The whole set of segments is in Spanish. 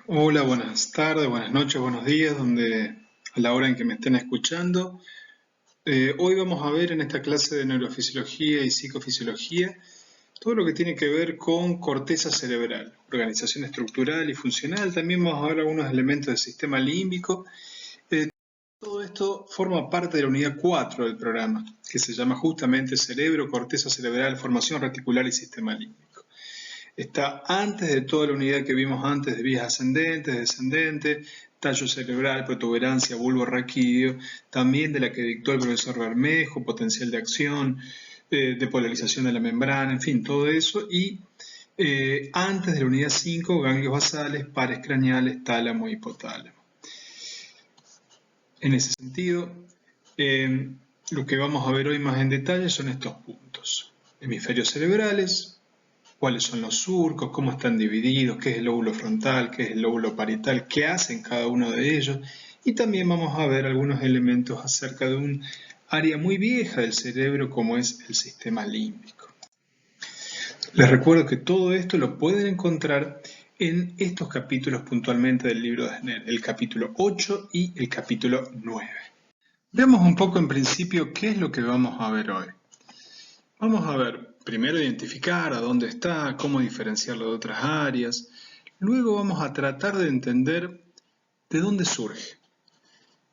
Hola, buenas tardes, buenas noches, buenos días, a la hora en que me estén escuchando. Hoy vamos a ver en esta clase de neurofisiología y psicofisiología todo lo que tiene que ver con corteza cerebral, organización estructural y funcional. También vamos a ver algunos elementos del sistema límbico. Todo esto forma parte de la unidad 4 del programa, que se llama justamente cerebro, corteza cerebral, formación reticular y sistema límbico. Está antes de toda la unidad que vimos antes de vías ascendentes, descendentes, tallo cerebral, protuberancia, bulbo raquídeo, también de la que dictó el profesor Bermejo, potencial de acción, depolarización de la membrana, en fin, todo eso. Y antes de la unidad 5, ganglios basales, pares craneales, tálamo y hipotálamo. En ese sentido, lo que vamos a ver hoy más en detalle son estos puntos. Hemisferios cerebrales, cuáles son los surcos, cómo están divididos, qué es el lóbulo frontal, qué es el lóbulo parietal, qué hacen cada uno de ellos. Y también vamos a ver algunos elementos acerca de un área muy vieja del cerebro como es el sistema límbico. Les recuerdo que todo esto lo pueden encontrar en estos capítulos puntualmente del libro de Sner, el capítulo 8 y el capítulo 9. Veamos un poco en principio qué es lo que vamos a ver hoy. Vamos a ver, primero identificar a dónde está, cómo diferenciarlo de otras áreas. Luego vamos a tratar de entender de dónde surge.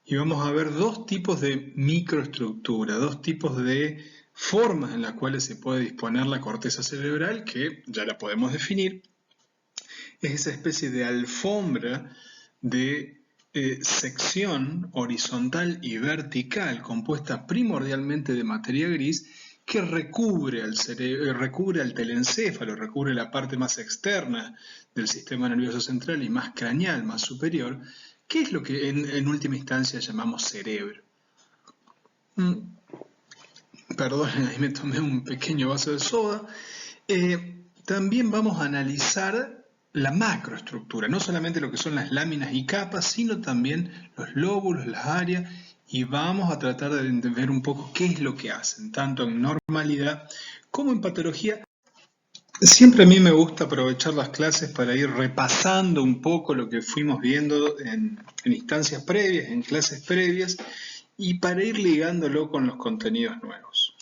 Y vamos a ver dos tipos de microestructura, dos tipos de formas en las cuales se puede disponer la corteza cerebral, que ya la podemos definir. Es esa especie de alfombra de sección horizontal y vertical, compuesta primordialmente de materia gris, que recubre al cerebro, recubre al telencéfalo, recubre la parte más externa del sistema nervioso central y más craneal, más superior, que es lo que en última instancia llamamos cerebro. Perdón, ahí me tomé un pequeño vaso de soda. También vamos a analizar la macroestructura, no solamente lo que son las láminas y capas, sino también los lóbulos, las áreas, y vamos a tratar de entender un poco qué es lo que hacen, tanto en normalidad como en patología. Siempre a mí me gusta aprovechar las clases para ir repasando un poco lo que fuimos viendo en instancias previas, en clases previas, y para ir ligándolo con los contenidos nuevos.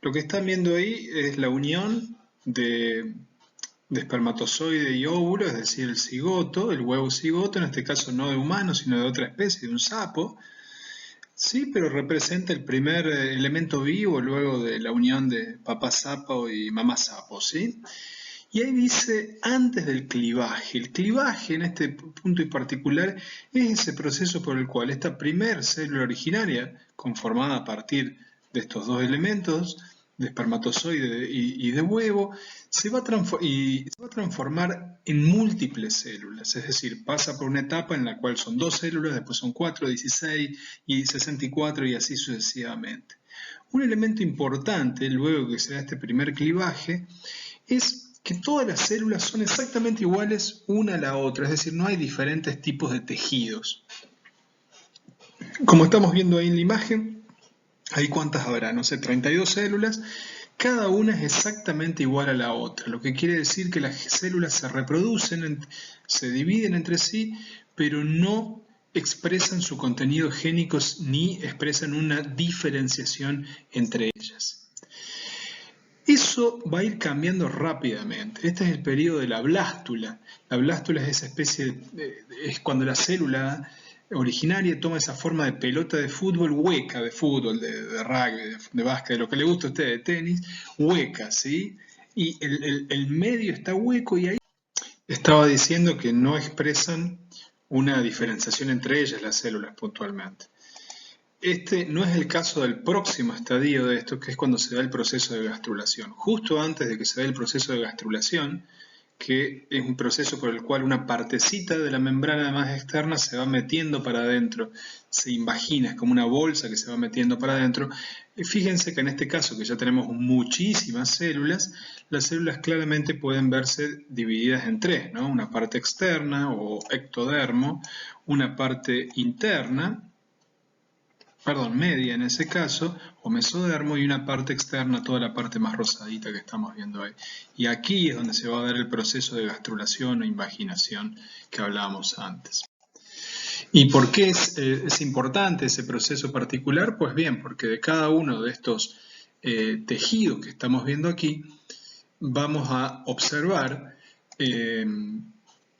Lo que están viendo ahí es la unión de espermatozoide y óvulo, es decir, el cigoto, el huevo cigoto, en este caso no de humano, sino de otra especie, de un sapo, sí, pero representa el primer elemento vivo luego de la unión de papá sapo y mamá sapo, ¿sí? Y ahí dice antes del clivaje. El clivaje en este punto en particular es ese proceso por el cual esta primer célula originaria, conformada a partir de estos dos elementos, de espermatozoide y de huevo, se va a transformar en múltiples células, es decir, pasa por una etapa en la cual son dos células, después son 4, 16 y 64 y así sucesivamente. Un elemento importante, luego que se da este primer clivaje, es que todas las células son exactamente iguales una a la otra, es decir, no hay diferentes tipos de tejidos. Como estamos viendo ahí en la imagen, ¿hay cuántas habrá? No sé, 32 células, cada una es exactamente igual a la otra, lo que quiere decir que las células se reproducen, se dividen entre sí, pero no expresan su contenido génico ni expresan una diferenciación entre ellas. Eso va a ir cambiando rápidamente. Este es el periodo de la blástula. La blástula es esa especie, es cuando la célula originaria toma esa forma de pelota de fútbol hueca, de fútbol, de rugby, de básquet, de lo que le gusta a usted, de tenis, hueca, ¿sí? Y el medio está hueco y ahí estaba diciendo que no expresan una diferenciación entre ellas las células puntualmente. Este no es el caso del próximo estadio de esto, que es cuando se da el proceso de gastrulación. Justo antes de que se dé el proceso de gastrulación, que es un proceso por el cual una partecita de la membrana más externa se va metiendo para adentro, se invagina, es como una bolsa que se va metiendo para adentro. Fíjense que en este caso, que ya tenemos muchísimas células, las células claramente pueden verse divididas en tres, ¿no? Una parte externa o ectodermo, una parte interna, perdón, media en ese caso, o mesodermo, y una parte externa, toda la parte más rosadita que estamos viendo ahí. Y aquí es donde se va a dar el proceso de gastrulación o invaginación que hablábamos antes. ¿Y por qué es importante ese proceso particular? Pues bien, porque de cada uno de estos tejidos que estamos viendo aquí, vamos a observar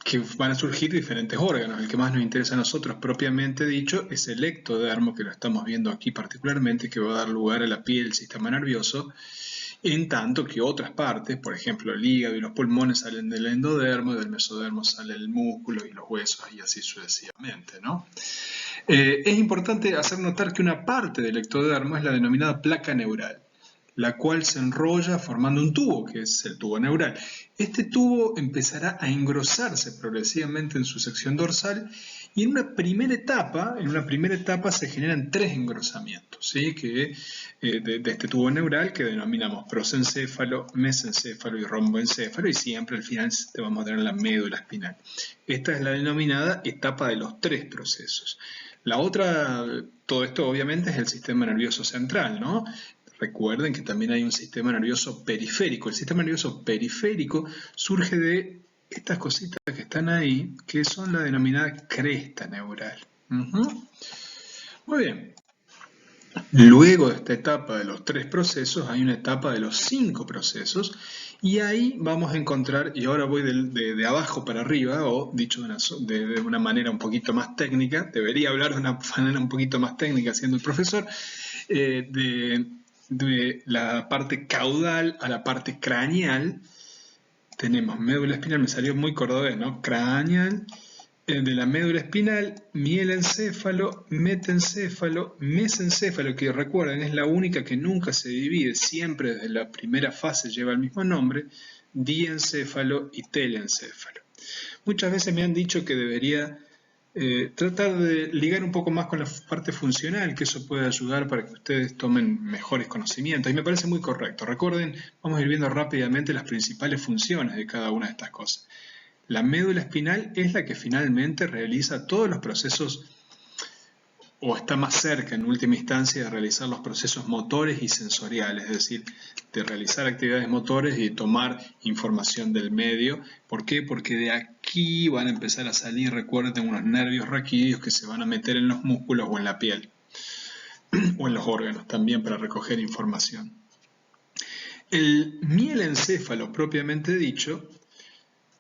que van a surgir diferentes órganos. El que más nos interesa a nosotros, propiamente dicho, es el ectodermo, que lo estamos viendo aquí particularmente, que va a dar lugar a la piel, el sistema nervioso, en tanto que otras partes, por ejemplo el hígado y los pulmones, salen del endodermo, y del mesodermo sale el músculo y los huesos, y así sucesivamente, ¿no? Es importante hacer notar que una parte del ectodermo es la denominada placa neural, la cual se enrolla formando un tubo, que es el tubo neural. Este tubo empezará a engrosarse progresivamente en su sección dorsal, y en una primera etapa se generan 3 engrosamientos, ¿sí? De este tubo neural, que denominamos prosencéfalo, mesencéfalo y romboencéfalo, y siempre al final te vamos a tener la médula espinal. Esta es la denominada etapa de los 3 procesos. La otra, todo esto obviamente es el sistema nervioso central, ¿no? Recuerden que también hay un sistema nervioso periférico. El sistema nervioso periférico surge de estas cositas que están ahí, que son la denominada cresta neural. Muy bien. Luego de esta etapa de los 3 procesos, hay una etapa de los 5 procesos, y ahí vamos a encontrar, y ahora voy de abajo para arriba, o dicho de una manera un poquito más técnica, debería hablar de una manera un poquito más técnica siendo el profesor, de la parte caudal a la parte craneal. Tenemos médula espinal, me salió muy cordobés, ¿no? Craneal, de la médula espinal, mielencéfalo, metencéfalo, mesencéfalo, que recuerden es la única que nunca se divide, siempre desde la primera fase lleva el mismo nombre, diencéfalo y telencéfalo. Muchas veces me han dicho que debería tratar de ligar un poco más con la parte funcional, que eso puede ayudar para que ustedes tomen mejores conocimientos, y me parece muy correcto. Recuerden, vamos a ir viendo rápidamente las principales funciones de cada una de estas cosas. La médula espinal es la que finalmente realiza todos los procesos, o está más cerca en última instancia de realizar los procesos motores y sensoriales, es decir, de realizar actividades motores y tomar información del medio. ¿Por qué? Porque de aquí van a empezar a salir, recuerden, unos nervios raquídeos que se van a meter en los músculos o en la piel, o en los órganos también, para recoger información. El mielencéfalo propiamente dicho,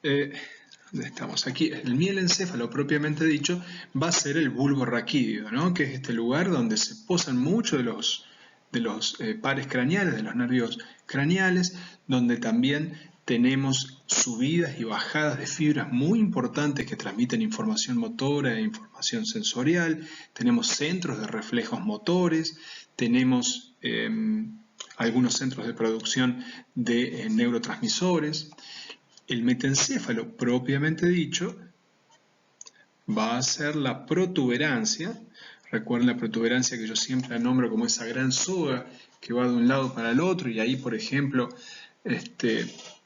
¿dónde estamos? Aquí, el mielencéfalo propiamente dicho va a ser el bulbo raquídeo, ¿no? Que es este lugar donde se posan muchos de los pares craneales, de los nervios craneales, donde también tenemos subidas y bajadas de fibras muy importantes que transmiten información motora e información sensorial, tenemos centros de reflejos motores, tenemos algunos centros de producción de neurotransmisores. El metencéfalo, propiamente dicho, va a ser la protuberancia. Recuerden la protuberancia que yo siempre la nombro como esa gran soga que va de un lado para el otro, y ahí, por ejemplo,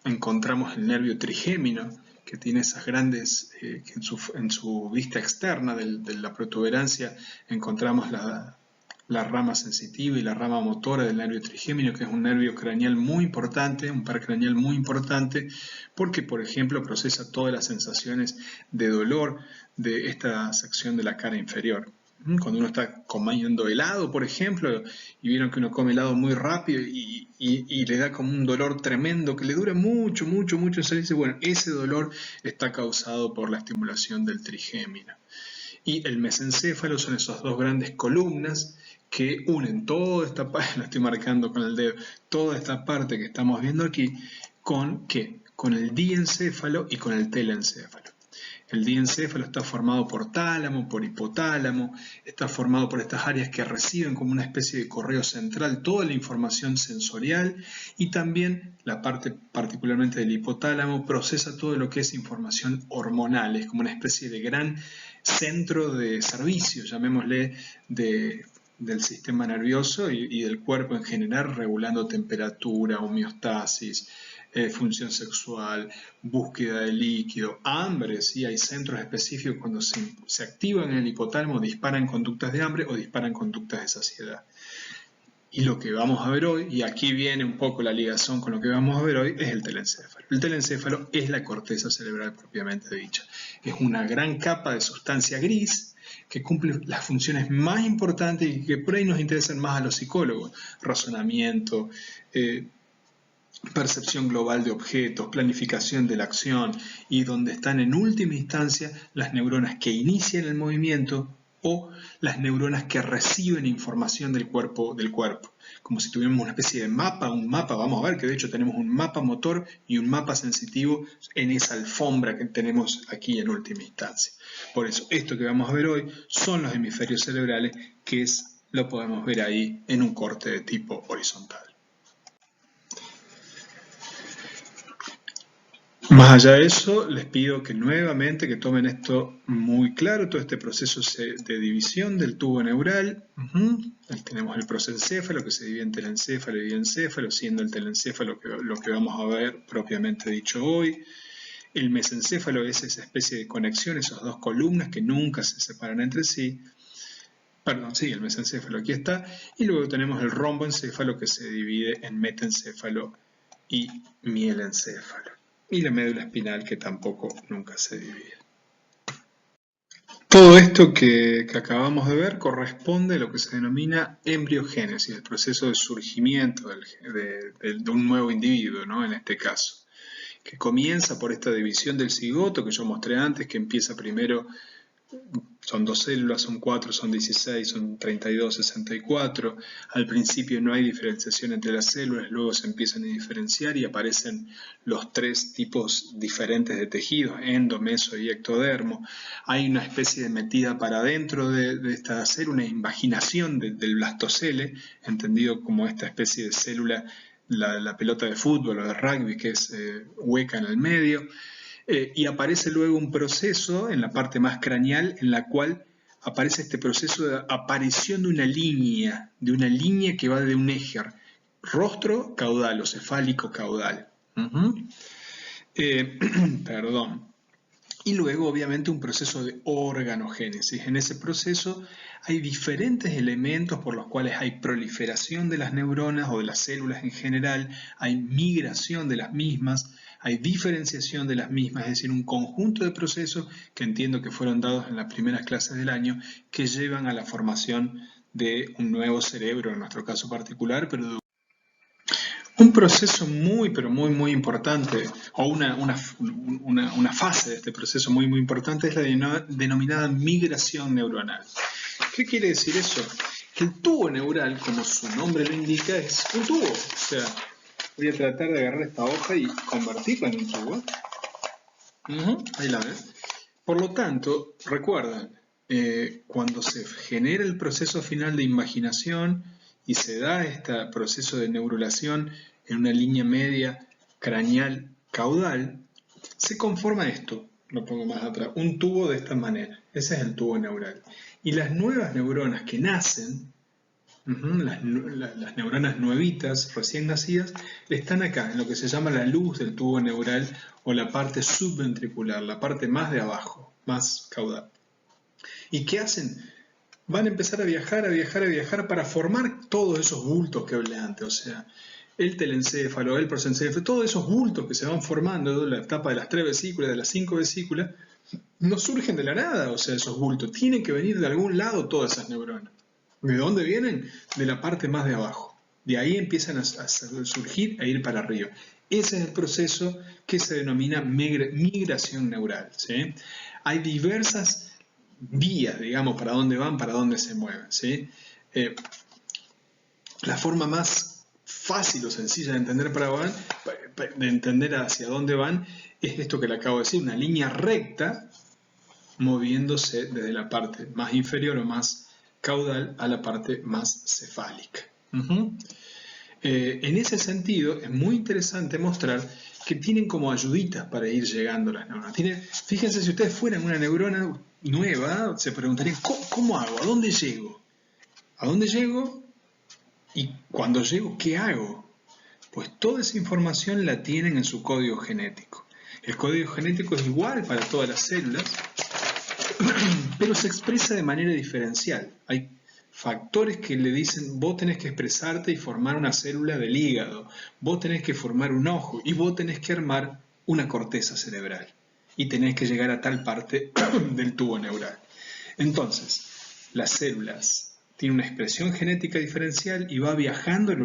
encontramos el nervio trigémino, que tiene esas grandes, que en su vista externa de la protuberancia encontramos la rama sensitiva y la rama motora del nervio trigémino, que es un nervio craneal muy importante, un par craneal muy importante, porque, por ejemplo, procesa todas las sensaciones de dolor de esta sección de la cara inferior. Cuando uno está comiendo helado, por ejemplo, y vieron que uno come helado muy rápido y le da como un dolor tremendo que le dura mucho, se dice, bueno, ese dolor está causado por la estimulación del trigémino. Y el mesencéfalo son esas dos grandes columnas que unen toda esta parte, lo estoy marcando con el dedo, toda esta parte que estamos viendo aquí, ¿con qué? Con el diencéfalo y con el telencéfalo. El diencéfalo está formado por tálamo, por hipotálamo, está formado por estas áreas que reciben como una especie de correo central toda la información sensorial, y también la parte particularmente del hipotálamo procesa todo lo que es información hormonal, es como una especie de gran centro de servicio, llamémosle, del sistema nervioso y del cuerpo en general, regulando temperatura, homeostasis, función sexual, búsqueda de líquido, hambre, ¿sí? Hay centros específicos cuando se activan en el hipotálamo, disparan conductas de hambre o disparan conductas de saciedad. Y lo que vamos a ver hoy, y aquí viene un poco la ligación con lo que vamos a ver hoy, es el telencéfalo. El telencéfalo es la corteza cerebral propiamente dicha. Es una gran capa de sustancia gris que cumple las funciones más importantes y que por ahí nos interesan más a los psicólogos. Razonamiento, percepción global de objetos, planificación de la acción y donde están en última instancia las neuronas que inician el movimiento o las neuronas que reciben información del cuerpo, como si tuviéramos una especie de mapa, vamos a ver que de hecho tenemos un mapa motor y un mapa sensitivo en esa alfombra que tenemos aquí en última instancia. Por eso, esto que vamos a ver hoy son los hemisferios cerebrales, lo podemos ver ahí en un corte de tipo horizontal. Más allá de eso, les pido que nuevamente que tomen esto muy claro, todo este proceso de división del tubo neural. Tenemos el prosencéfalo que se divide en telencéfalo y diencéfalo, siendo el telencéfalo lo que vamos a ver propiamente dicho hoy. El mesencéfalo es esa especie de conexión, esas dos columnas que nunca se separan entre sí. Perdón, sí, el mesencéfalo aquí está. Y luego tenemos el romboencéfalo que se divide en metencéfalo y mielencéfalo. Y la médula espinal que tampoco nunca se divide. Todo esto que acabamos de ver corresponde a lo que se denomina embriogénesis, el proceso de surgimiento de un nuevo individuo, ¿no? En este caso, que comienza por esta división del cigoto que yo mostré antes, que empieza primero, son 2 células, son 4, son 16, son 32, 64. Al principio no hay diferenciación entre las células, luego se empiezan a diferenciar y aparecen los 3 tipos diferentes de tejidos, endo, meso y ectodermo. Hay una especie de metida para adentro de esta célula, una invaginación del blastocele, entendido como esta especie de célula, la pelota de fútbol o de rugby, que es hueca en el medio. Y aparece luego un proceso en la parte más craneal en la cual aparece este proceso de aparición de una línea que va de un eje rostro-caudal o cefálico-caudal. Perdón. Y luego, obviamente, un proceso de organogénesis. En ese proceso hay diferentes elementos por los cuales hay proliferación de las neuronas o de las células en general, hay migración de las mismas, hay diferenciación de las mismas, es decir, un conjunto de procesos que entiendo que fueron dados en las primeras clases del año que llevan a la formación de un nuevo cerebro, en nuestro caso particular, pero un proceso pero muy importante, o una fase de este proceso muy importante es la denominada migración neuronal. ¿Qué quiere decir eso? Que el tubo neural, como su nombre lo indica, es un tubo. O sea, voy a tratar de agarrar esta hoja y convertirla en un tubo. Ahí la ven. Por lo tanto, recuerdan, cuando se genera el proceso final de invaginación y se da este proceso de neurulación en una línea media craneal caudal, se conforma esto, lo pongo más atrás, un tubo de esta manera. Ese es el tubo neural. Y las nuevas neuronas que nacen, las neuronas nuevitas, recién nacidas, están acá, en lo que se llama la luz del tubo neural o la parte subventricular, la parte más de abajo, más caudal. ¿Y qué hacen? Van a empezar a viajar para formar todos esos bultos que hablé antes, o sea, el telencéfalo, el prosencéfalo, todos esos bultos que se van formando en la etapa de las 3 vesículas, de las 5 vesículas, no surgen de la nada, o sea, esos bultos, tienen que venir de algún lado todas esas neuronas. ¿De dónde vienen? De la parte más de abajo. De ahí empiezan a surgir e ir para arriba. Ese es el proceso que se denomina migración neural, ¿sí? Hay diversas vías, digamos, para dónde van, para dónde se mueven, ¿sí? La forma más fácil o sencilla de entender hacia dónde van es esto que le acabo de decir, una línea recta moviéndose desde la parte más inferior o más caudal a la parte más cefálica. En ese sentido, es muy interesante mostrar que tienen como ayuditas para ir llegando a las neuronas. Fíjense, si ustedes fueran una neurona nueva, se preguntarían, ¿cómo hago? ¿A dónde llego? ¿A dónde llego? Y cuando llego, ¿qué hago? Pues toda esa información la tienen en su código genético. El código genético es igual para todas las células, pero se expresa de manera diferencial. Hay factores que le dicen, vos tenés que expresarte y formar una célula del hígado, vos tenés que formar un ojo y vos tenés que armar una corteza cerebral y tenés que llegar a tal parte del tubo neural. Entonces, las células tienen una expresión genética diferencial y va viajando a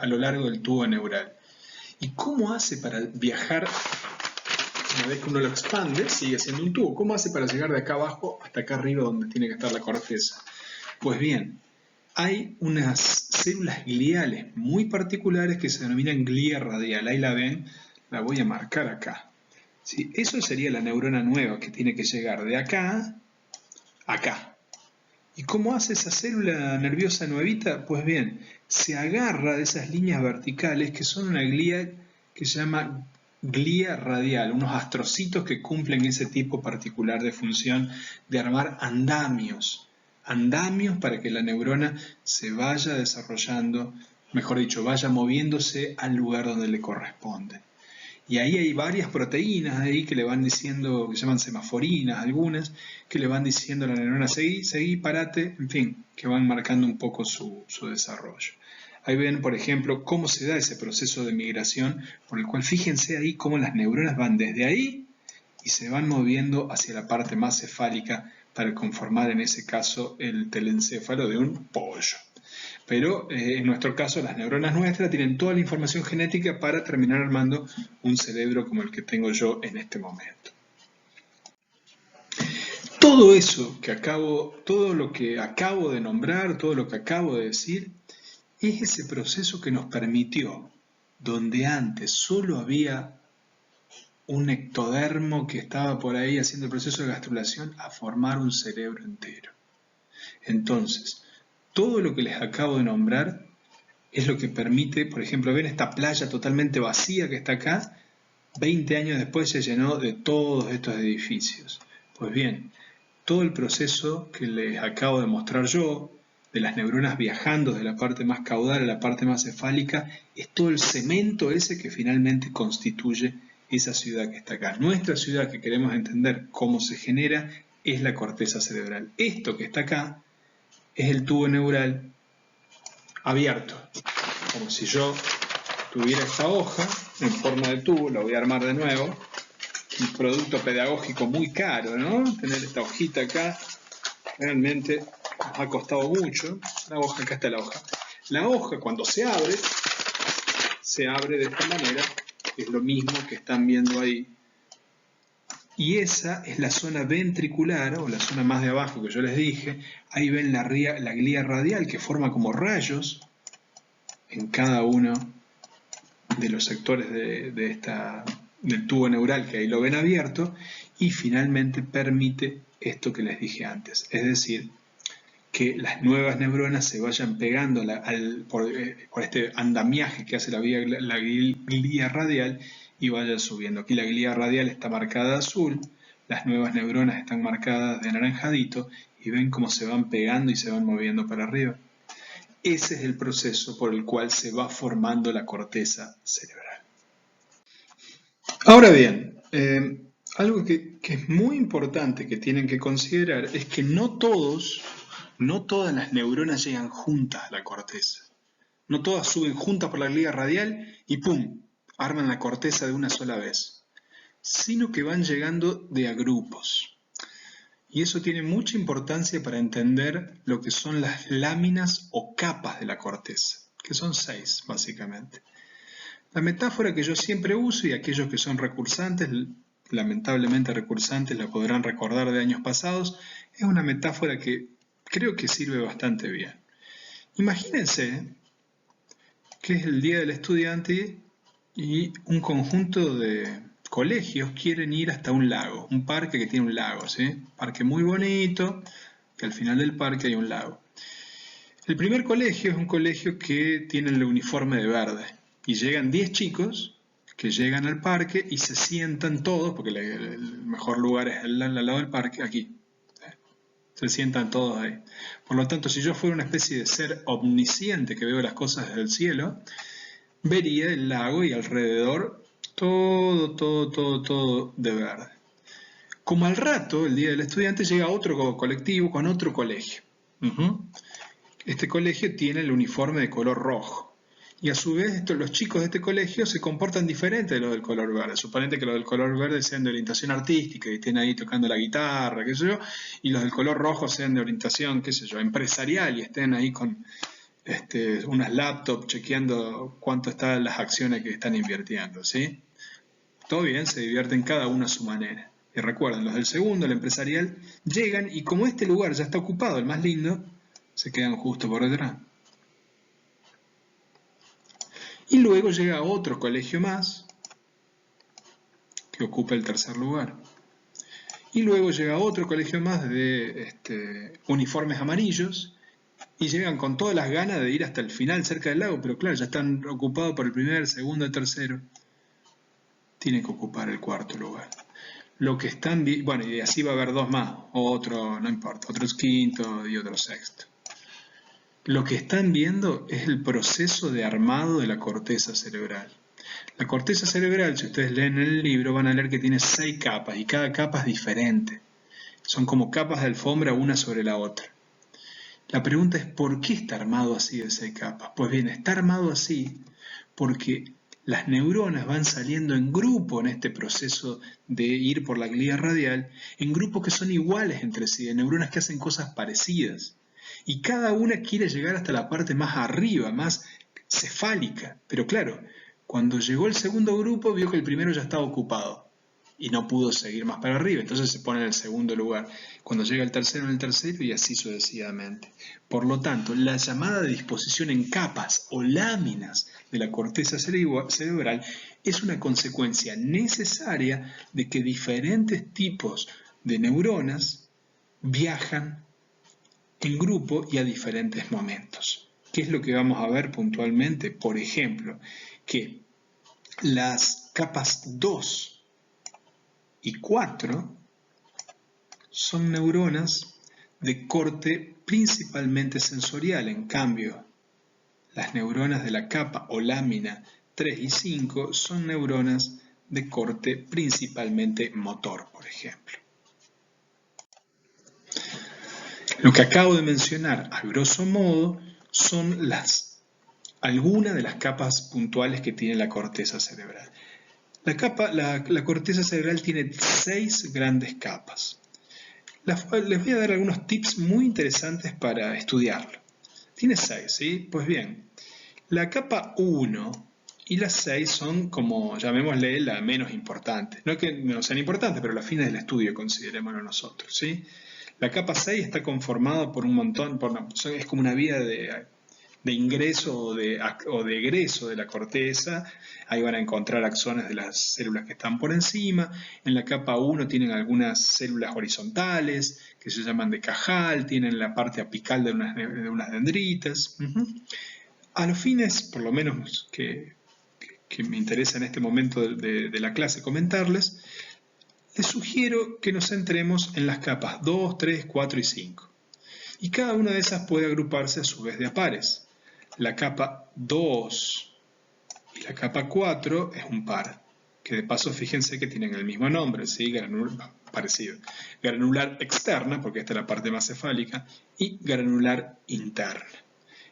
lo largo del tubo neural. ¿Y cómo hace para viajar? Una vez que uno lo expande, sigue siendo un tubo. ¿Cómo hace para llegar de acá abajo hasta acá arriba donde tiene que estar la corteza? Pues bien, hay unas células gliales muy particulares que se denominan glía radial. Ahí la ven, la voy a marcar acá. ¿Sí? Eso sería la neurona nueva que tiene que llegar de acá a acá. ¿Y cómo hace esa célula nerviosa nuevita? Pues bien, se agarra de esas líneas verticales que son una glía que se llama glía radial, unos astrocitos que cumplen ese tipo particular de función de armar andamios para que la neurona se vaya desarrollando, mejor dicho, vaya moviéndose al lugar donde le corresponde. Y ahí hay varias proteínas ahí que le van diciendo, que se llaman semaforinas algunas, que le van diciendo a la neurona, seguí, parate, en fin, que van marcando un poco su desarrollo. Ahí ven, por ejemplo, cómo se da ese proceso de migración, por el cual fíjense ahí cómo las neuronas van desde ahí y se van moviendo hacia la parte más cefálica para conformar en ese caso el telencéfalo de un pollo. Pero en nuestro caso las neuronas nuestras tienen toda la información genética para terminar armando un cerebro como el que tengo yo en este momento. Todo eso que todo lo que acabo de nombrar, todo lo que acabo de decir, es ese proceso que nos permitió, donde antes solo había un ectodermo que estaba por ahí haciendo el proceso de gastrulación, a formar un cerebro entero. Entonces, todo lo que les acabo de nombrar es lo que permite, por ejemplo, ven esta playa totalmente vacía que está acá, 20 años después se llenó de todos estos edificios. Pues bien, todo el proceso que les acabo de mostrar yo, de las neuronas viajando de la parte más caudal a la parte más cefálica, es todo el cemento ese que finalmente constituye esa ciudad que está acá. Nuestra ciudad, que queremos entender cómo se genera, es la corteza cerebral. Esto que está acá es el tubo neural abierto, como si yo tuviera esta hoja en forma de tubo. La voy a armar de nuevo. Un producto pedagógico muy caro, ¿no? Tener esta hojita acá realmente nos ha costado mucho. La hoja, acá está la hoja. La hoja, cuando se abre de esta manera. Es lo mismo que están viendo ahí. Y esa es la zona ventricular, o la zona más de abajo que yo les dije. Ahí ven la glía radial, que forma como rayos en cada uno de los sectores del tubo neural, que ahí lo ven abierto, y finalmente permite esto que les dije antes, es decir, que las nuevas neuronas se vayan pegando por este andamiaje que hace la glía radial y vaya subiendo. Aquí la glía radial está marcada de azul, las nuevas neuronas están marcadas de anaranjadito y ven cómo se van pegando y se van moviendo para arriba. Ese es el proceso por el cual se va formando la corteza cerebral. Ahora bien, algo que es muy importante que tienen que considerar es que no todas las neuronas llegan juntas a la corteza. No todas suben juntas por la glía radial y ¡pum!, arman la corteza de una sola vez, sino que van llegando de a grupos. Y eso tiene mucha importancia para entender lo que son las láminas o capas de la corteza, que son 6 básicamente. La metáfora que yo siempre uso, y aquellos que son recursantes, lamentablemente recursantes, la podrán recordar de años pasados, es una metáfora que creo que sirve bastante bien. Imagínense que es el Día del Estudiante y un conjunto de colegios quieren ir hasta un lago, un parque que tiene un lago, ¿sí? Parque muy bonito, y al final del parque hay un lago. El primer colegio es un colegio que tiene el uniforme de verde, y llegan 10 chicos que llegan al parque y se sientan todos, porque el mejor lugar es al lado del parque, aquí. Se sientan todos ahí. Por lo tanto, si yo fuera una especie de ser omnisciente que veo las cosas desde el cielo, vería el lago y alrededor todo de verde. Como al rato, el día del estudiante, llega otro colectivo con otro colegio. Este colegio tiene el uniforme de color rojo. Y a su vez los chicos de este colegio se comportan diferente de los del color verde. Suponete que los del color verde sean de orientación artística y estén ahí tocando la guitarra, qué sé yo, y los del color rojo sean de orientación, qué sé yo, empresarial y estén ahí con unas laptops chequeando cuánto están las acciones que están invirtiendo, ¿sí? Todo bien, se divierten cada uno a su manera. Y recuerden, los del segundo, el empresarial, llegan y como este lugar ya está ocupado, el más lindo, se quedan justo por detrás. Y luego llega otro colegio más, que ocupa el tercer lugar. Y luego llega otro colegio más de uniformes amarillos, y llegan con todas las ganas de ir hasta el final cerca del lago, pero claro, ya están ocupados por el primer, segundo y tercero. Tienen que ocupar el cuarto lugar. Lo que están, bueno, y así va a haber dos más, otro, no importa, otro es quinto y otro sexto. Lo que están viendo es el proceso de armado de la corteza cerebral. La corteza cerebral, si ustedes leen el libro, van a leer que tiene 6 capas y cada capa es diferente. Son como capas de alfombra una sobre la otra. La pregunta es, ¿por qué está armado así de 6 capas? Pues bien, está armado así porque las neuronas van saliendo en grupo en este proceso de ir por la glía radial, en grupos que son iguales entre sí, de neuronas que hacen cosas parecidas. Y cada una quiere llegar hasta la parte más arriba, más cefálica. Pero claro, cuando llegó el segundo grupo vio que el primero ya estaba ocupado y no pudo seguir más para arriba, entonces se pone en el segundo lugar. Cuando llega el tercero, en el tercero y así sucesivamente. Por lo tanto, la llamada disposición en capas o láminas de la corteza cerebral es una consecuencia necesaria de que diferentes tipos de neuronas viajan en grupo y a diferentes momentos. ¿Qué es lo que vamos a ver puntualmente? Por ejemplo, que las capas 2 y 4 son neuronas de corte principalmente sensorial. En cambio, las neuronas de la capa o lámina 3 y 5 son neuronas de corte principalmente motor, por ejemplo. Lo que acabo de mencionar, a grosso modo, son algunas de las capas puntuales que tiene la corteza cerebral. La corteza cerebral tiene 6 grandes capas. Les voy a dar algunos tips muy interesantes para estudiarlo. Tiene 6, ¿sí? Pues bien, la capa 1 y la 6 son como, llamémosle, la menos importante. No es que no sean importantes, pero las fines del estudio, considerémoslo nosotros, ¿sí? La capa 6 está conformada por un montón, es como una vía de ingreso o de egreso de la corteza. Ahí van a encontrar axones de las células que están por encima. En la capa 1 tienen algunas células horizontales que se llaman de Cajal, tienen la parte apical de unas dendritas. A los fines, por lo menos que me interesa en este momento de la clase comentarles, les sugiero que nos centremos en las capas 2, 3, 4 y 5. Y cada una de esas puede agruparse a su vez de a pares. La capa 2 y la capa 4 es un par, que de paso fíjense que tienen el mismo nombre, ¿sí? Parecido. Granular externa, porque esta es la parte más cefálica, y granular interna.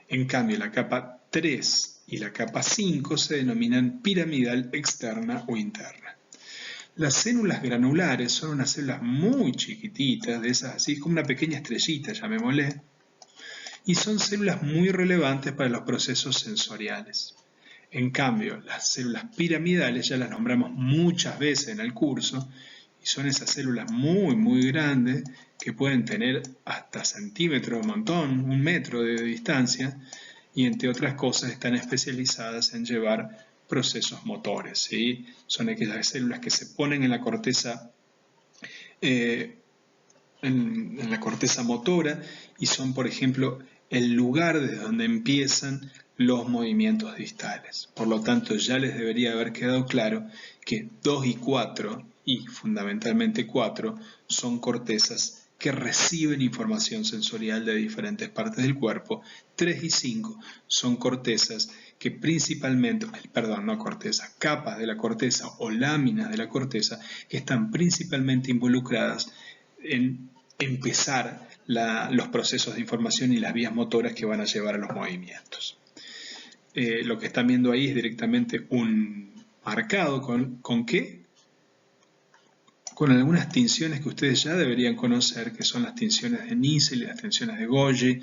En cambio, la capa 3 y la capa 5 se denominan piramidal externa o interna. Las células granulares son unas células muy chiquititas, de esas así, como una pequeña estrellita, llamémosle, y son células muy relevantes para los procesos sensoriales. En cambio, las células piramidales ya las nombramos muchas veces en el curso, y son esas células muy grandes que pueden tener hasta centímetros, un montón, 1 metro de distancia, y entre otras cosas están especializadas en llevar procesos motores, ¿sí? Son aquellas células que se ponen en la corteza en la corteza motora y son, por ejemplo, el lugar desde donde empiezan los movimientos distales. Por lo tanto, ya les debería haber quedado claro que 2 y 4, y fundamentalmente 4, son cortezas que reciben información sensorial de diferentes partes del cuerpo. 3 y 5 son cortezas que principalmente, perdón, no corteza, capas de la corteza o láminas de la corteza que están principalmente involucradas en empezar los procesos de información y las vías motoras que van a llevar a los movimientos. Lo que están viendo ahí es directamente un marcado ¿con qué? Con algunas tinciones que ustedes ya deberían conocer, que son las tinciones de Nissl y las tinciones de Golgi,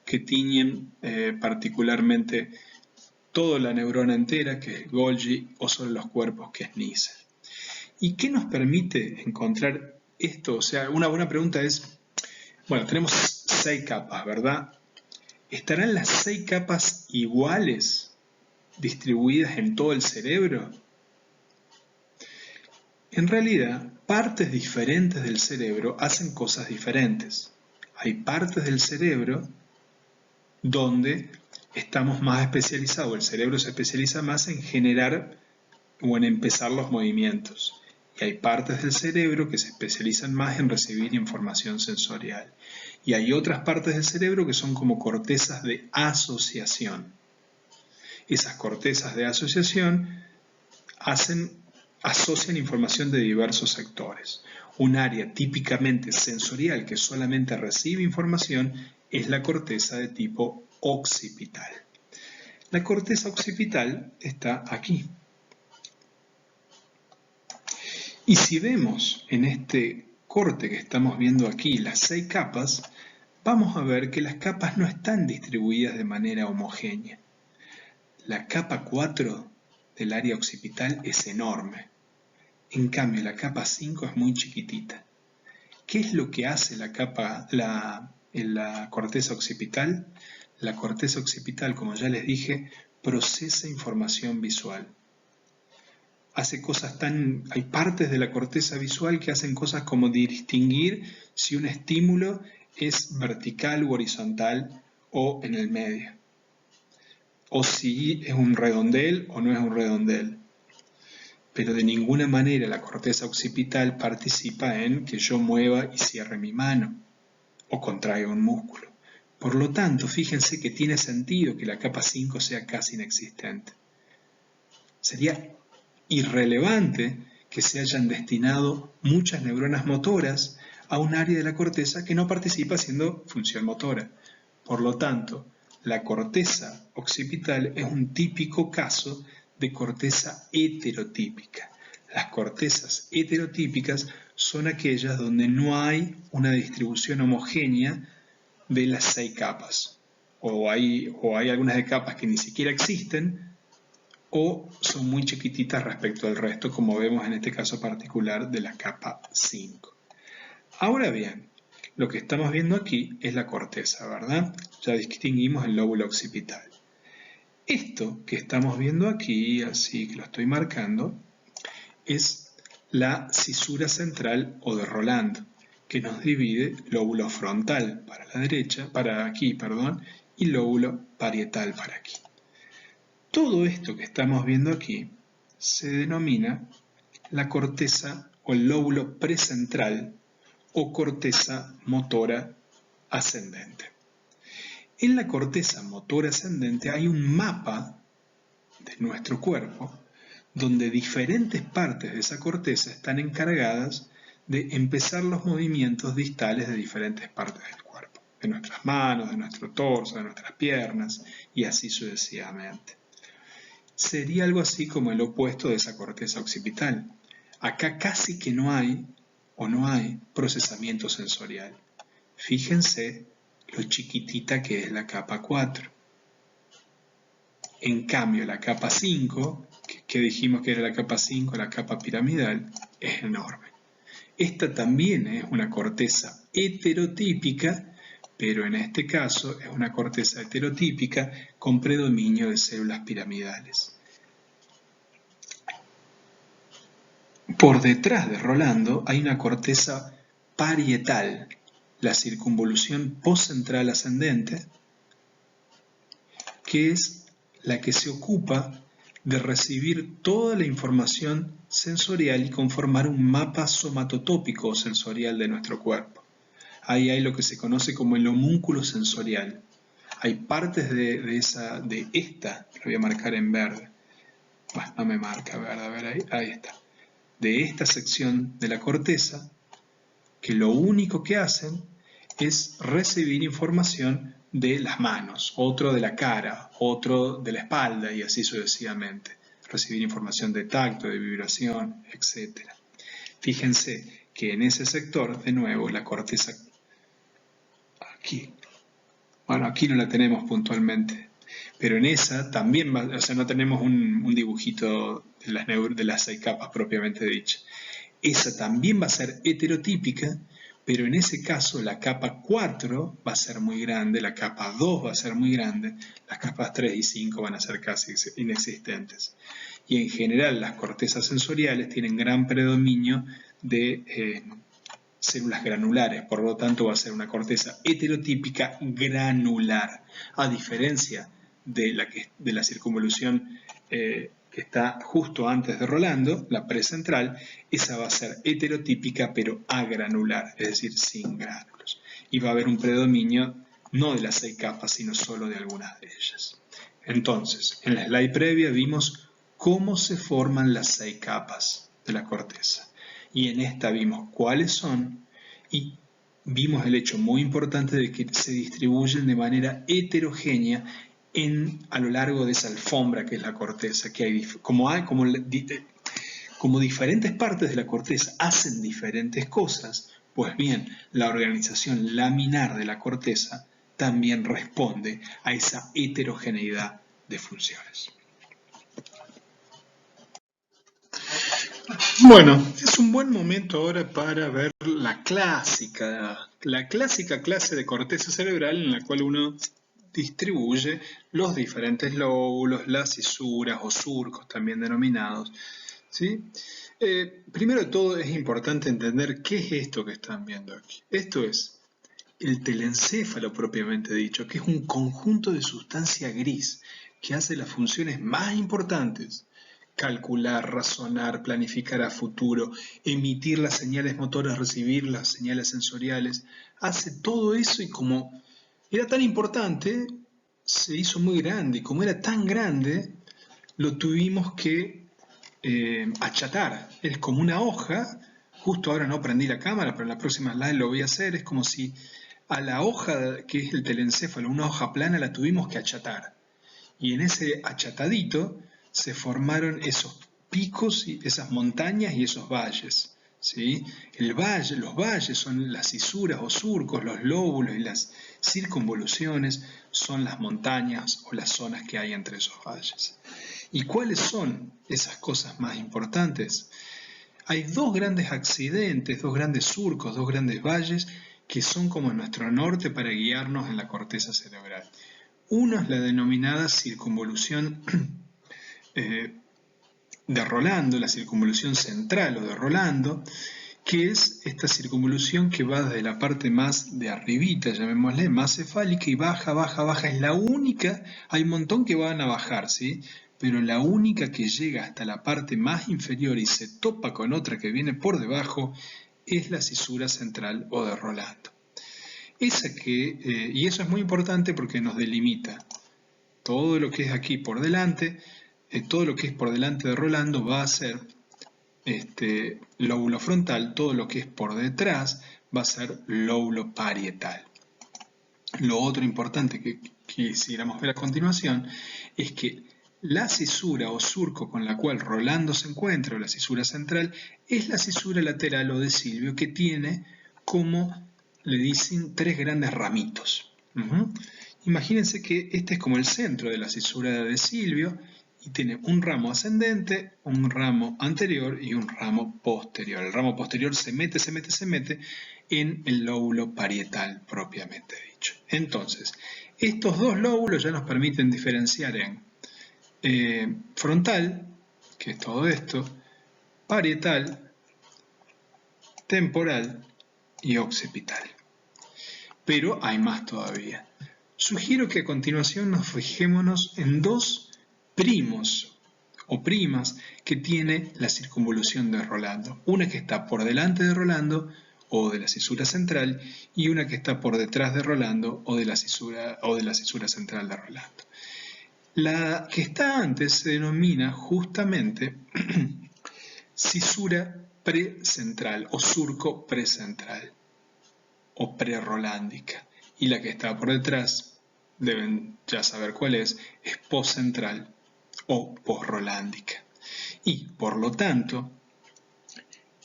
que tiñen particularmente toda la neurona entera, que es Golgi, o solo los cuerpos, que es Nissl. ¿Y qué nos permite encontrar esto? O sea, una buena pregunta es, bueno, tenemos 6 capas, ¿verdad? ¿Estarán las 6 capas iguales distribuidas en todo el cerebro? En realidad, partes diferentes del cerebro hacen cosas diferentes. Hay partes del cerebro donde estamos más especializados, el cerebro se especializa más en generar o en empezar los movimientos. Y hay partes del cerebro que se especializan más en recibir información sensorial. Y hay otras partes del cerebro que son como cortezas de asociación. Esas cortezas de asociación asocian información de diversos sectores. Un área típicamente sensorial que solamente recibe información es la corteza de tipo occipital. La corteza occipital está aquí. Y si vemos en este corte que estamos viendo aquí las 6 capas, vamos a ver que las capas no están distribuidas de manera homogénea. La capa 4 del área occipital es enorme. En cambio, la capa 5 es muy chiquitita. ¿Qué es lo que hace la corteza occipital? La corteza occipital, como ya les dije, procesa información visual. Hay partes de la corteza visual que hacen cosas como distinguir si un estímulo es vertical u horizontal o en el medio. O si es un redondel o no es un redondel. Pero de ninguna manera la corteza occipital participa en que yo mueva y cierre mi mano o contraiga un músculo. Por lo tanto, fíjense que tiene sentido que la capa 5 sea casi inexistente. Sería irrelevante que se hayan destinado muchas neuronas motoras a un área de la corteza que no participa haciendo función motora. Por lo tanto, la corteza occipital es un típico caso de corteza heterotípica. Las cortezas heterotípicas son aquellas donde no hay una distribución homogénea de las 6 capas. O hay algunas de capas que ni siquiera existen, o son muy chiquititas respecto al resto, como vemos en este caso particular de la capa 5. Ahora bien, lo que estamos viendo aquí es la corteza, ¿verdad? Ya distinguimos el lóbulo occipital. Esto que estamos viendo aquí, así que lo estoy marcando, es la cisura central o de Rolando, que nos divide lóbulo frontal para aquí, y lóbulo parietal para aquí. Todo esto que estamos viendo aquí se denomina la corteza o el lóbulo precentral o corteza motora ascendente. En la corteza motora ascendente hay un mapa de nuestro cuerpo donde diferentes partes de esa corteza están encargadas de empezar los movimientos distales de diferentes partes del cuerpo, de nuestras manos, de nuestro torso, de nuestras piernas y así sucesivamente. Sería algo así como el opuesto de esa corteza occipital. Acá casi que no hay procesamiento sensorial. Fíjense lo chiquitita que es la capa 4. En cambio, la capa 5, que dijimos que era la capa 5, la capa piramidal, es enorme. Esta también es una corteza heterotípica, pero en este caso es una corteza heterotípica con predominio de células piramidales. Por detrás de Rolando hay una corteza parietal, la circunvolución postcentral ascendente, que es la que se ocupa de recibir toda la información sensorial y conformar un mapa somatotópico o sensorial de nuestro cuerpo. Ahí hay lo que se conoce como el homúnculo sensorial. Hay partes de esta, lo voy a marcar en verde. Bueno, no me marca verde, a ver ahí está. De esta sección de la corteza, que lo único que hacen es recibir información de las manos, otro de la cara, otro de la espalda y así sucesivamente. Recibir información de tacto, de vibración, etc. Fíjense que en ese sector, de nuevo, la corteza, aquí, bueno, aquí no la tenemos puntualmente, pero en esa también, o sea, no tenemos un dibujito de las 6 capas propiamente dicha. Esa también va a ser heterotípica, pero en ese caso la capa 4 va a ser muy grande, la capa 2 va a ser muy grande, las capas 3 y 5 van a ser casi inexistentes. Y en general las cortezas sensoriales tienen gran predominio de células granulares, por lo tanto va a ser una corteza heterotípica granular, a diferencia de la circunvolución que está justo antes de Rolando, la precentral, esa va a ser heterotípica pero agranular, es decir, sin gránulos. Y va a haber un predominio no de las 6 capas, sino solo de algunas de ellas. Entonces, en la slide previa vimos cómo se forman las 6 capas de la corteza. Y en esta vimos cuáles son y vimos el hecho muy importante de que se distribuyen de manera heterogénea a lo largo de esa alfombra que es la corteza, que hay como diferentes partes de la corteza hacen diferentes cosas, pues bien, la organización laminar de la corteza también responde a esa heterogeneidad de funciones. Bueno, es un buen momento ahora para ver la clásica clase de corteza cerebral en la cual uno distribuye los diferentes lóbulos, las cisuras o surcos también denominados, ¿sí? Primero de todo es importante entender qué es esto que están viendo aquí. Esto es el telencéfalo propiamente dicho, que es un conjunto de sustancia gris que hace las funciones más importantes: calcular, razonar, planificar a futuro, emitir las señales motoras, recibir las señales sensoriales. Hace todo eso y como era tan importante, se hizo muy grande. Y como era tan grande, lo tuvimos que achatar. Es como una hoja. Justo ahora no prendí la cámara, pero en la próxima slide lo voy a hacer. Es como si a la hoja que es el telencéfalo, una hoja plana, la tuvimos que achatar. Y en ese achatadito se formaron esos picos, y esas montañas y esos valles. ¿Sí? Los valles son las cisuras o surcos, los lóbulos y las circunvoluciones son las montañas o las zonas que hay entre esos valles. ¿Y cuáles son esas cosas más importantes? Hay dos grandes accidentes, dos grandes surcos, dos grandes valles que son como nuestro norte para guiarnos en la corteza cerebral. Uno es la denominada circunvolución de Rolando, la circunvolución central o de Rolando, que es esta circunvolución que va desde la parte más de arribita, llamémosle, más cefálica, y baja, baja, baja. Es la única, hay un montón que van a bajar, ¿sí? Pero la única que llega hasta la parte más inferior y se topa con otra que viene por debajo es la cisura central o de Rolando. Y eso es muy importante porque nos delimita todo lo que es aquí por delante, todo lo que es por delante de Rolando va a ser lóbulo frontal, todo lo que es por detrás va a ser lóbulo parietal. Lo otro importante que quisiéramos ver a continuación es que la cisura o surco con la cual Rolando se encuentra, o la cisura central, es la cisura lateral o de Silvio, que tiene, como le dicen, 3 grandes ramitos. Imagínense que este es como el centro de la cisura de Silvio y tiene un ramo ascendente, un ramo anterior y un ramo posterior. El ramo posterior se mete en el lóbulo parietal propiamente dicho. Entonces, estos dos lóbulos ya nos permiten diferenciar en frontal, que es todo esto, parietal, temporal y occipital. Pero hay más todavía. Sugiero que a continuación nos fijémonos en dos primos o primas que tiene la circunvolución de Rolando. Una que está por delante de Rolando, o de la cisura central, y una que está por detrás de Rolando o de la cisura central de Rolando. La que está antes se denomina justamente cisura precentral o surco precentral o prerolándica, y la que está por detrás, deben ya saber cuál es poscentral o posrolándica. Y por lo tanto,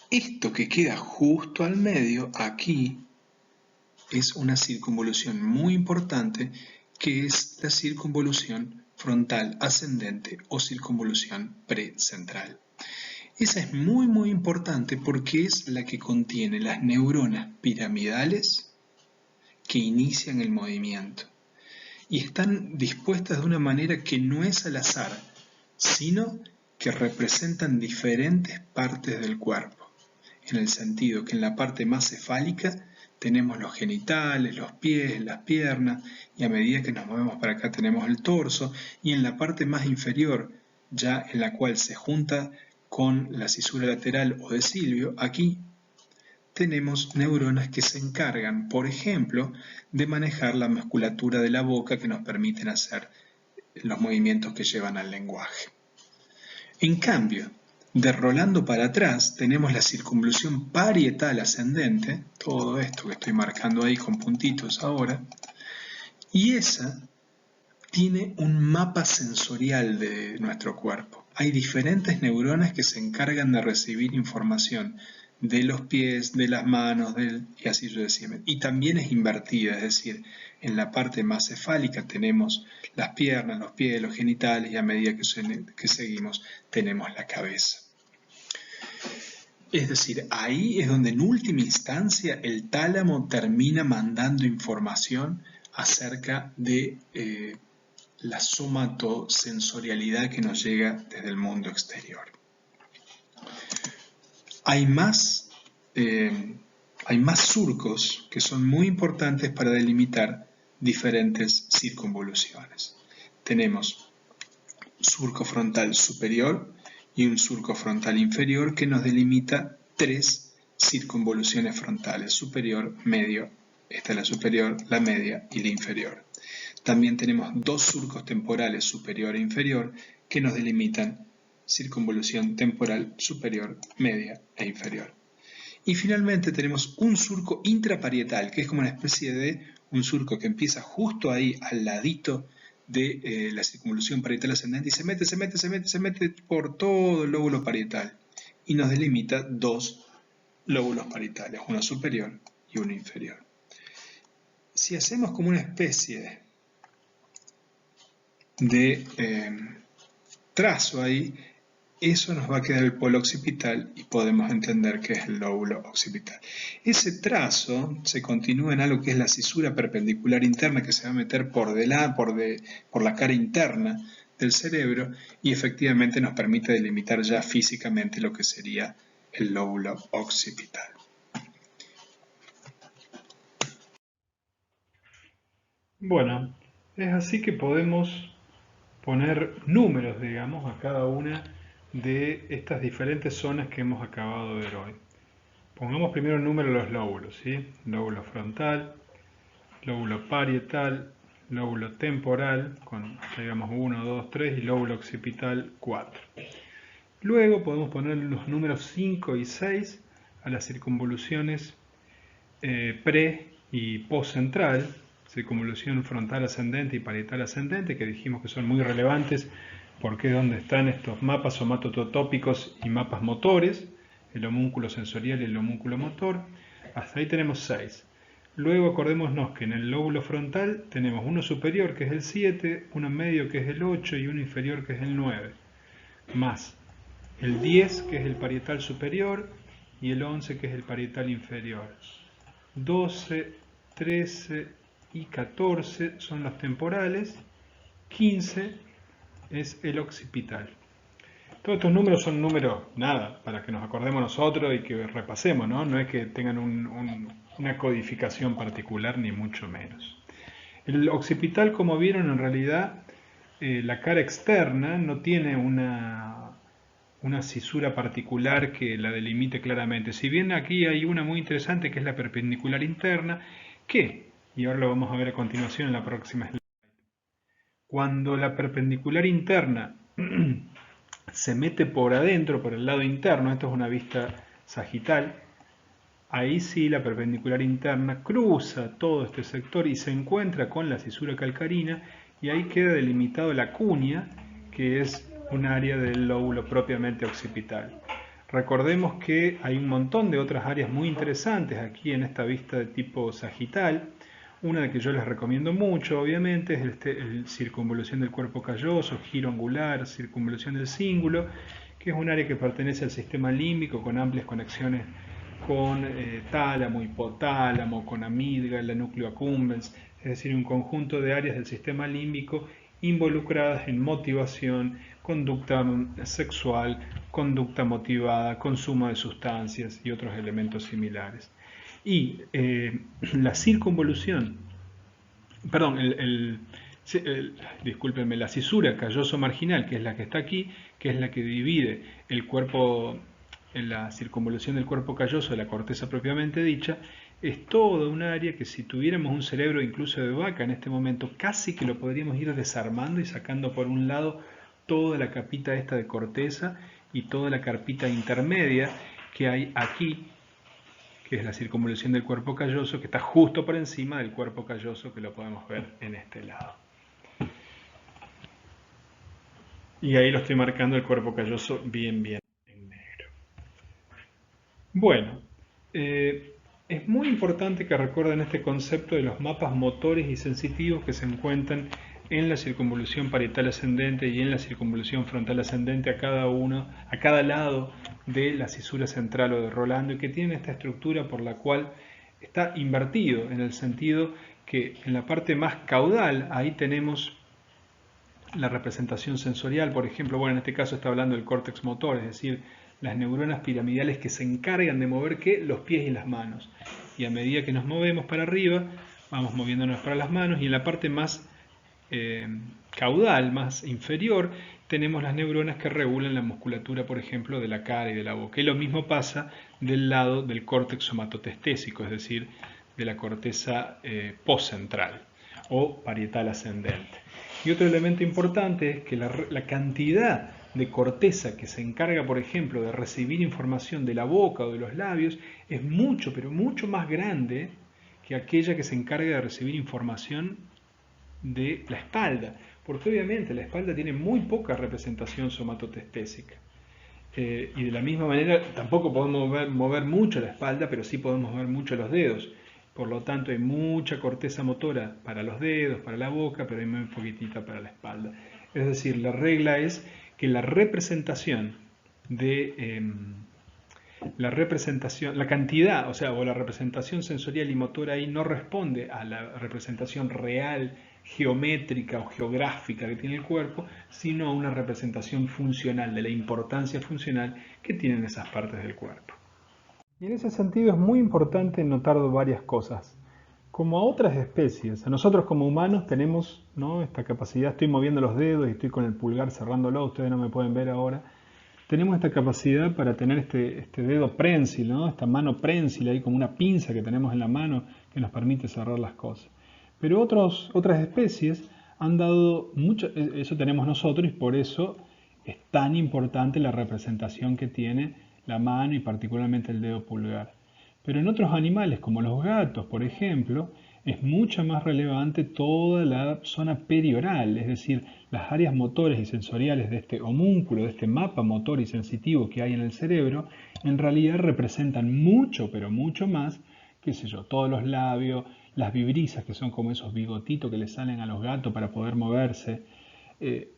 esto que queda justo al medio, aquí, es una circunvolución muy importante, que es la circunvolución frontal ascendente o circunvolución precentral. Esa es muy importante porque es la que contiene las neuronas piramidales que inician el movimiento y están dispuestas de una manera que no es al azar, sino que representan diferentes partes del cuerpo, en el sentido que en la parte más cefálica tenemos los genitales, los pies, las piernas, y a medida que nos movemos para acá tenemos el torso, y en la parte más inferior, ya en la cual se junta con la cisura lateral o de Silvio, aquí tenemos neuronas que se encargan, por ejemplo, de manejar la musculatura de la boca que nos permiten hacer los movimientos que llevan al lenguaje. En cambio, de Rolando para atrás tenemos la circunvolución parietal ascendente, todo esto que estoy marcando ahí con puntitos ahora, y esa tiene un mapa sensorial de nuestro cuerpo. Hay diferentes neuronas que se encargan de recibir información de los pies, de las manos, y así sucesivamente. Y también es invertida, es decir, en la parte más cefálica tenemos las piernas, los pies, los genitales, y a medida que seguimos tenemos la cabeza. Es decir, ahí es donde en última instancia el tálamo termina mandando información acerca de la somatosensorialidad que nos llega desde el mundo exterior. Hay más surcos que son muy importantes para delimitar diferentes circunvoluciones. Tenemos surco frontal superior y un surco frontal inferior que nos delimita 3 circunvoluciones frontales: superior, medio, esta es la superior, la media y la inferior. También tenemos 2 surcos temporales superior e inferior que nos delimitan circunvolución temporal superior, media e inferior. Y finalmente tenemos un surco intraparietal, que es como una especie de un surco que empieza justo ahí al ladito de la circunvolución parietal ascendente y se mete por todo el lóbulo parietal y nos delimita 2 lóbulos parietales, uno superior y uno inferior. Si hacemos como una especie de trazo ahí, eso nos va a quedar el polo occipital y podemos entender que es el lóbulo occipital. Ese trazo se continúa en algo que es la cisura perpendicular interna, que se va a meter por la cara interna del cerebro y efectivamente nos permite delimitar ya físicamente lo que sería el lóbulo occipital. Bueno, es así que podemos poner números, digamos, a cada una de estas diferentes zonas que hemos acabado de ver hoy. Pongamos primero el número de los lóbulos, ¿sí? Lóbulo frontal, lóbulo parietal, lóbulo temporal, con, digamos, 1, 2, 3, y lóbulo occipital, 4. Luego podemos poner los números 5 y 6 a las circunvoluciones pre y postcentral, circunvolución frontal ascendente y parietal ascendente, que dijimos que son muy relevantes porque es donde están estos mapas somatototópicos y mapas motores, el homúnculo sensorial y el homúnculo motor. Hasta ahí tenemos 6. Luego acordémonos que en el lóbulo frontal tenemos uno superior que es el 7, uno medio que es el 8 y uno inferior que es el 9, más el 10 que es el parietal superior y el 11 que es el parietal inferior. 12, 13 y 14 son los temporales, 15 es el occipital. Todos estos números son números, nada, para que nos acordemos nosotros y que repasemos, ¿no? No es que tengan una codificación particular, ni mucho menos. El occipital, como vieron, en realidad la cara externa no tiene una cisura particular que la delimite claramente. Si bien aquí hay una muy interesante que es la perpendicular interna, que, y ahora lo vamos a ver a continuación en la próxima slide, cuando la perpendicular interna se mete por adentro, por el lado interno, esto es una vista sagital, ahí sí la perpendicular interna cruza todo este sector y se encuentra con la cisura calcarina y ahí queda delimitado la cuña, que es un área del lóbulo propiamente occipital. Recordemos que hay un montón de otras áreas muy interesantes aquí en esta vista de tipo sagital. Una que yo les recomiendo mucho, obviamente, es el circunvolución del cuerpo calloso, giro angular, circunvolución del cíngulo, que es un área que pertenece al sistema límbico con amplias conexiones con tálamo, hipotálamo, con amígdala, núcleo accumbens, es decir, un conjunto de áreas del sistema límbico involucradas en motivación, conducta sexual, conducta motivada, consumo de sustancias y otros elementos similares. Y la circunvolución, perdón, discúlpenme, la cisura calloso marginal, que es la que está aquí, que es la que divide el cuerpo, en la circunvolución del cuerpo calloso de la corteza propiamente dicha, es toda un área que si tuviéramos un cerebro incluso de vaca en este momento, casi que lo podríamos ir desarmando y sacando por un lado toda la capita esta de corteza y toda la carpita intermedia que hay aquí, que es la circunvolución del cuerpo calloso, que está justo por encima del cuerpo calloso, que lo podemos ver en este lado. Y ahí lo estoy marcando el cuerpo calloso bien en negro. Bueno, es muy importante que recuerden este concepto de los mapas motores y sensitivos que se encuentran en la circunvolución parietal ascendente y en la circunvolución frontal ascendente a cada lado de la cisura central o de Rolando, y que tienen esta estructura por la cual está invertido, en el sentido que en la parte más caudal ahí tenemos la representación sensorial, por ejemplo, bueno, en este caso está hablando del córtex motor, es decir, las neuronas piramidales que se encargan de mover ¿qué? Los pies y las manos. Y a medida que nos movemos para arriba, vamos moviéndonos para las manos, y en la parte más caudal, más inferior, tenemos las neuronas que regulan la musculatura, por ejemplo, de la cara y de la boca. Y lo mismo pasa del lado del córtex somatotestésico, es decir, de la corteza postcentral o parietal ascendente. Y otro elemento importante es que la cantidad de corteza que se encarga, por ejemplo, de recibir información de la boca o de los labios es mucho, pero mucho más grande que aquella que se encarga de recibir información de la espalda, porque obviamente la espalda tiene muy poca representación somatotestésica. Y de la misma manera tampoco podemos mover mucho la espalda, pero sí podemos mover mucho los dedos. Por lo tanto hay mucha corteza motora para los dedos, para la boca, pero hay muy poquitita para la espalda. Es decir, la regla es que la representación de la cantidad, o sea, o la representación sensorial y motora ahí no responde a la representación real, geométrica o geográfica que tiene el cuerpo, sino a una representación funcional, de la importancia funcional que tienen esas partes del cuerpo. Y en ese sentido es muy importante notar varias cosas. Como a otras especies, a nosotros como humanos tenemos, ¿no?, esta capacidad, estoy moviendo los dedos y estoy con el pulgar cerrándolo, ustedes no me pueden ver ahora, tenemos esta capacidad para tener este dedo prensil, ¿no?, esta mano prensil ahí como una pinza que tenemos en la mano que nos permite cerrar las cosas. Pero otras especies han dado mucho, eso tenemos nosotros, y por eso es tan importante la representación que tiene la mano y particularmente el dedo pulgar. Pero en otros animales, como los gatos, por ejemplo, es mucho más relevante toda la zona perioral, es decir, las áreas motores y sensoriales de este homúnculo, de este mapa motor y sensitivo que hay en el cerebro, en realidad representan mucho, pero mucho más, qué sé yo, todos los labios, las vibrisas, que son como esos bigotitos que le salen a los gatos para poder moverse.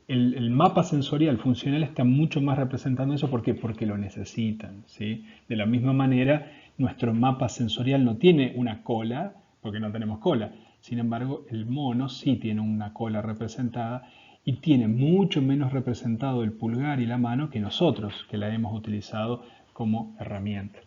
El mapa sensorial funcional está mucho más representando eso. ¿Por qué? Porque lo necesitan, ¿sí? De la misma manera, nuestro mapa sensorial no tiene una cola, porque no tenemos cola. Sin embargo, el mono sí tiene una cola representada y tiene mucho menos representado el pulgar y la mano que nosotros, que la hemos utilizado como herramienta.